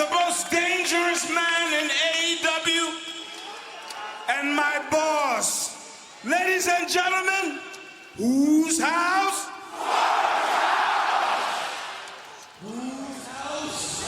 the most dangerous man in AEW, and my boss. Ladies and gentlemen, whose house? Whose house?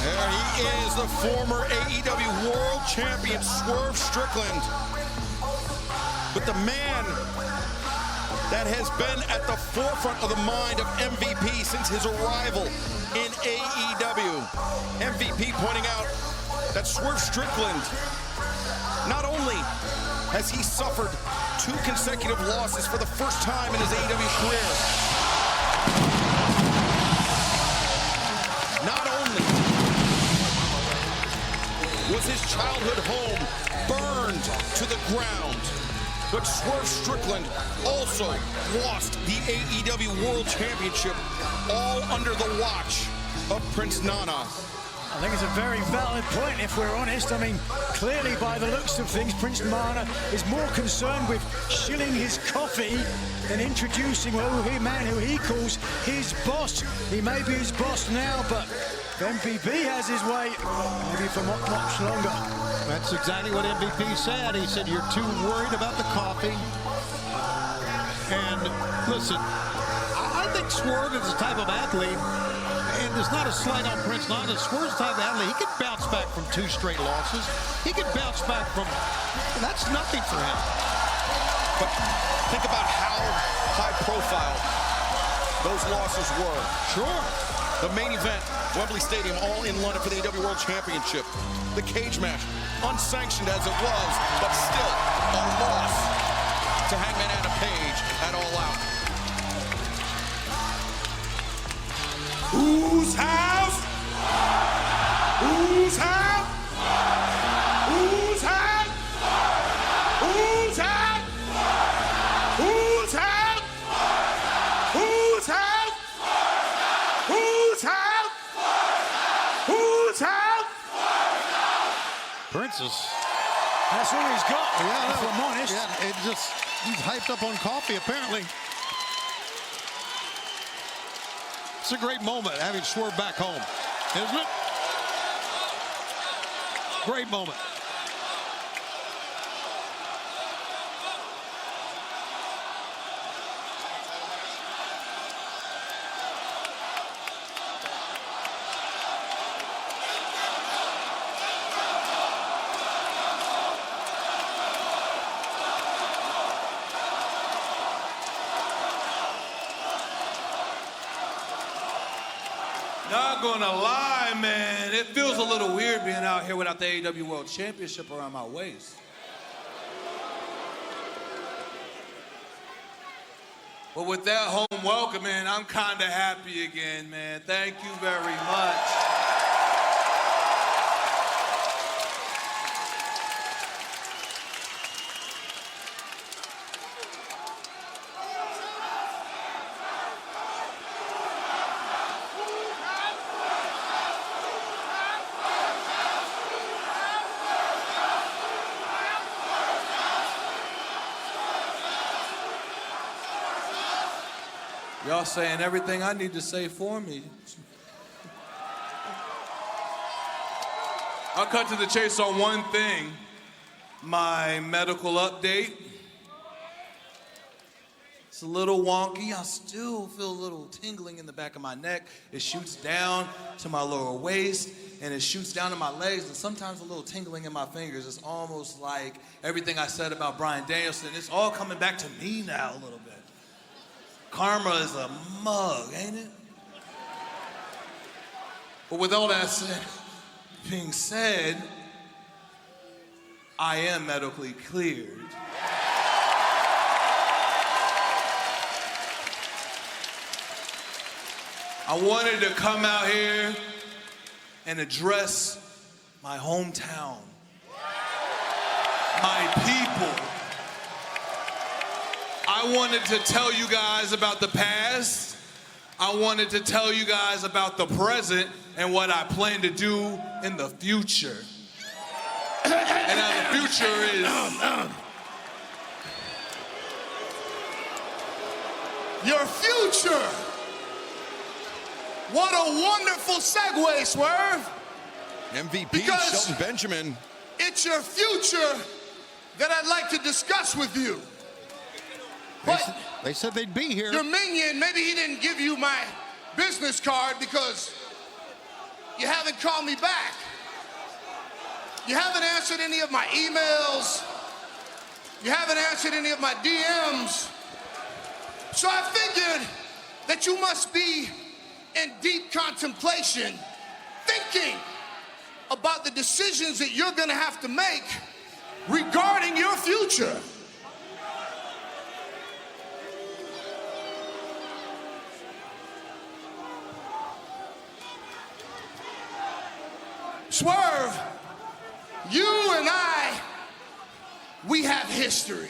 There he is, the former AEW World Champion, Swerve Strickland. But the man that has been at the forefront of the mind of MVP since his arrival in AEW. MVP pointing out that Swerve Strickland, not only has he suffered 2 consecutive losses for the first time in his AEW career, not only was his childhood home burned to the ground, but Swerve Strickland also lost the AEW World Championship, all under the watch of Prince Nana. I think it's a very valid point, if we're honest. I mean, clearly by the looks of things, Prince Nana is more concerned with shilling his coffee than introducing a man who he calls his boss. He may be his boss now, but if MVP has his way, maybe for not much longer. That's exactly what MVP said. He said, you're too worried about the coffee. And listen, I think Swerve is the type of athlete, and it's not a slight on Prince Nana. Swerve's the type of athlete, he can bounce back from 2 straight losses. He can bounce back from, that's nothing for him. But think about how high profile those losses were. Sure. The main event, Wembley Stadium, all in London for the AEW World Championship. The cage match, unsanctioned as it was, but still a loss to Hangman Adam Page at All Out. Whose house? Whose house? Whose house? Whose house? Whose house? Whose house? Whose house? Whose house? Prince's. That's all he's got, Yeah, if I'm honest. Yeah, it just, he's hyped up on coffee, apparently. It's a great moment having Swerve back home, isn't it? Great moment. Not gonna lie, man. It feels a little weird being out here without the AEW World Championship around my waist. But with that home welcome, man, I'm kinda happy again, man. Thank you very much. Y'all saying everything I need to say for me. I'll cut to the chase on one thing. My medical update. It's a little wonky. I still feel a little tingling in the back of my neck. It shoots down to my lower waist, and it shoots down to my legs, and sometimes a little tingling in my fingers. It's almost like everything I said about Bryan Danielson, it's all coming back to me now a little bit. Karma is a mug, ain't it? But with all that being said, I am medically cleared. I wanted to come out here and address my hometown, my people. I wanted to tell you guys about the past. I wanted to tell you guys about the present and what I plan to do in the future. And now the future is... Your future. What a wonderful segue, Swerve. MVP Because Shelton Benjamin. it's your future that I'd like to discuss with you. But They said they'd be here. your minion, maybe he didn't give you my business card because you haven't called me back. You haven't answered any of my emails. You haven't answered any of my DMs. So I figured that you must be in deep contemplation, thinking about the decisions that you're gonna have to make regarding your future. Swerve, you and I, we have history.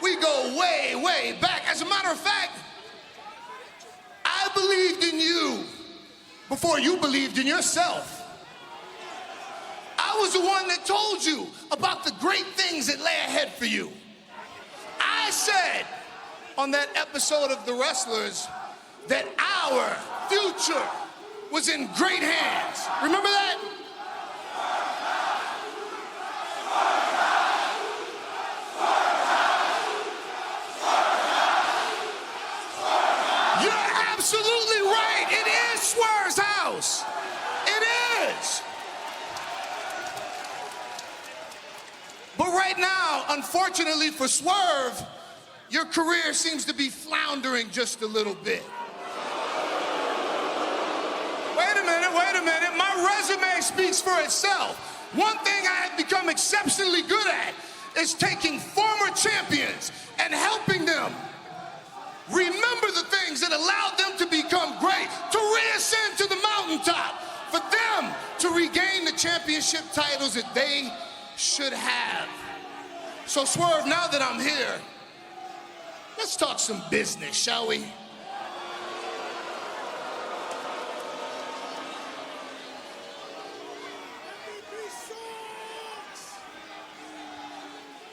We go way, way back. As a matter of fact, I believed in you before you believed in yourself. I was the one that told you about the great things that lay ahead for you. I said on that episode of The Wrestlers that our future was in great hands. Remember that? You're absolutely right. It is Swerve's house. It is. But right now, unfortunately for Swerve, your career seems to be floundering just a little bit. Wait a minute. My resume speaks for itself. One thing I have become exceptionally good at is taking former champions and helping them remember the things that allowed them to become great, to reascend to the mountaintop, for them to regain the championship titles that they should have. So Swerve, now that I'm here, let's talk some business, shall we?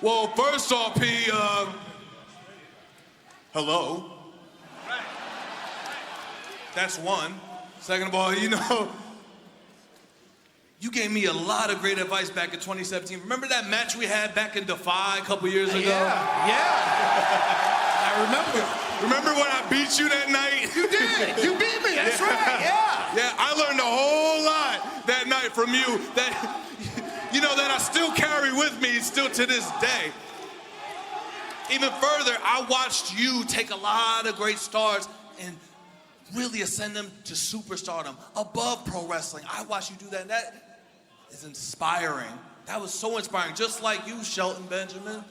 Well, first off, P, hello. That's one. Second of all, you know, you gave me a lot of great advice back in 2017. Remember that match we had back in Defy a couple years ago? Yeah. I remember. Remember when I beat you that night? You did. You beat me. That's right. Yeah. Yeah, I learned a whole lot that night from you that, you know, that I still carry with me still to this day. Even further, I watched you take a lot of great stars and really ascend them to superstardom, above pro wrestling. I watched you do that, and that is inspiring. That was so inspiring, just like you, Shelton Benjamin.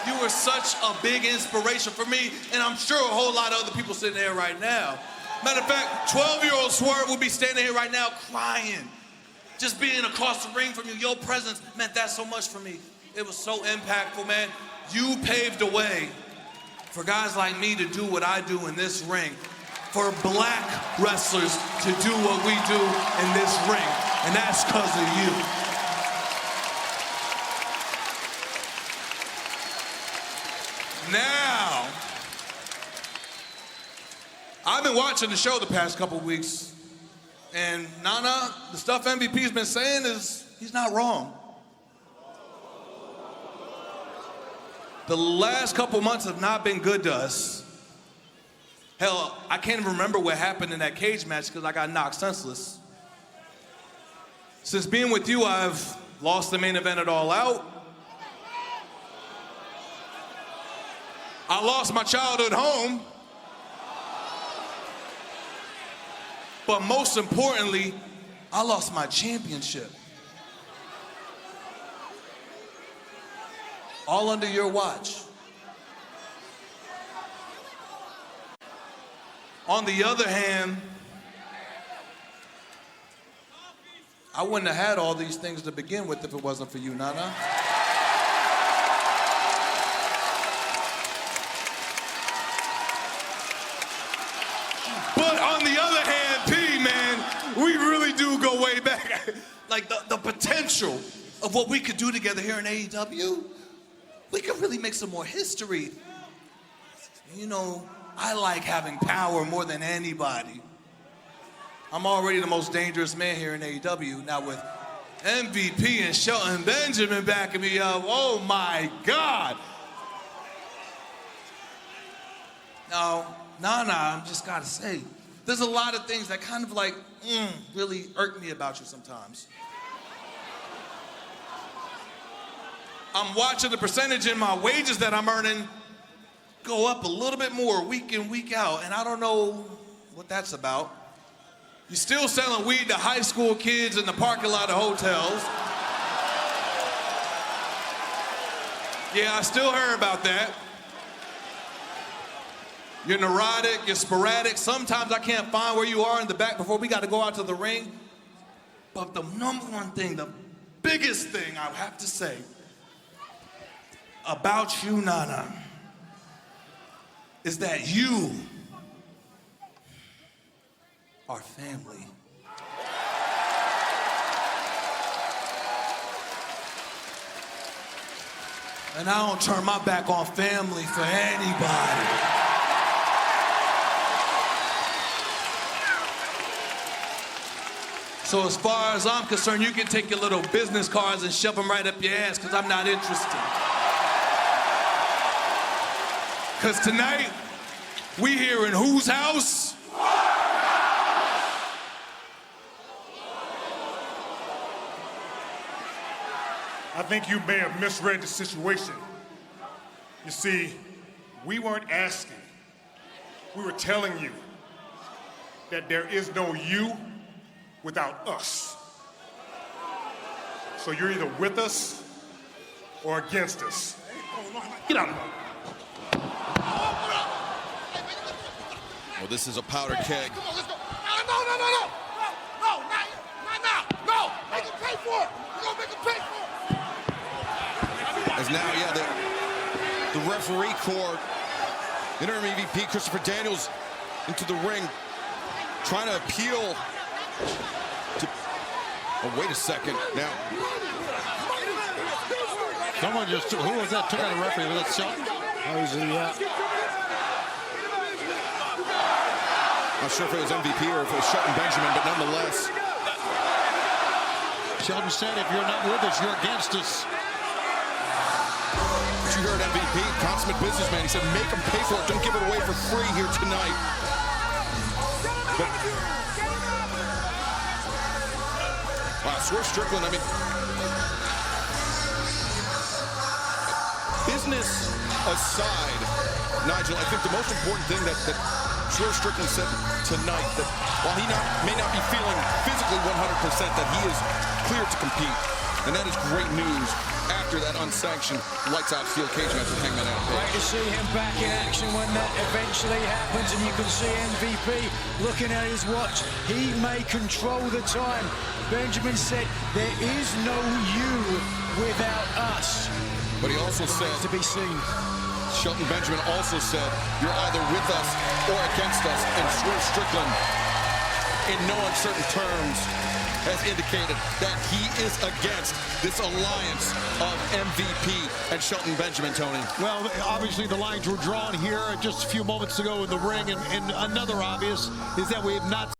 You were such a big inspiration for me, and I'm sure a whole lot of other people sitting there right now. Matter of fact, 12-year-old Swerve would be standing here right now crying. Just being across the ring from you, your presence meant that so much for me. It was so impactful, man. You paved the way for guys like me to do what I do in this ring, for black wrestlers to do what we do in this ring, and that's because of you. Now, I've been watching the show the past couple weeks, and Nana, the stuff MVP's been saying is, he's not wrong. The last couple months have not been good to us. Hell, I can't even remember what happened in that cage match because I got knocked senseless. Since being with you, I've lost the main event at All Out. I lost my childhood home. But most importantly, I lost my championship. All under your watch. On the other hand, I wouldn't have had all these things to begin with if it wasn't for you, Nana. like the potential of what we could do together here in AEW, we could really make some more history. You know, I like having power more than anybody. I'm already the most dangerous man here in AEW. Now with MVP and Shelton Benjamin backing me up, oh my God. Now, Nana, I just gotta say, there's a lot of things that kind of like, really irk me about you sometimes. I'm watching the percentage in my wages that I'm earning go up a little bit more week in, week out, and I don't know what that's about. You're still selling weed to high school kids in the parking lot of hotels. Yeah, I still heard about that. You're neurotic, you're sporadic. Sometimes I can't find where you are in the back before we got to go out to the ring. But the number one thing, the biggest thing I have to say about you, Nana, is that you are family. And I don't turn my back on family for anybody. So as far as I'm concerned, you can take your little business cards and shove them right up your ass, because I'm not interested. Because tonight, we here in whose house? I think you may have misread the situation. You see, we weren't asking. We were telling you that there is no you without us. So you're either with us or against us. Get out. Well, this is a powder keg. Come on, let's go. No. No, not now. No, make him pay for it. We're gonna make him pay for it. As now, the referee corps, interim EVP Christopher Daniels into the ring, trying to appeal to, oh, wait a second, now. Someone just, who was that? Took out a referee. Was that Shelton? Not sure if it was MVP or if it was Shelton Benjamin, but nonetheless. Shelton said, if you're not with us, you're against us. But you heard MVP, consummate businessman. He said, make them pay for it. Don't give it away for free here tonight. But, wow, Swerve Strickland, I mean, business aside, Nigel, I think the most important thing that Swerve Strickland said tonight, that while he may not be feeling physically 100%, that he is clear to compete. And that is great news after that unsanctioned lights-out steel cage match with Hangman Adam Page. Great to see him back in action when that eventually happens, and you can see MVP looking at his watch. He may control the time. Benjamin said, there is no you without us. But he also said, to be seen. Shelton Benjamin also said, you're either with us or against us. And Swerve Strickland, in no uncertain terms, has indicated that he is against this alliance of MVP and Shelton Benjamin, Tony. Well, obviously the lines were drawn here just a few moments ago in the ring, and another obvious is that we have not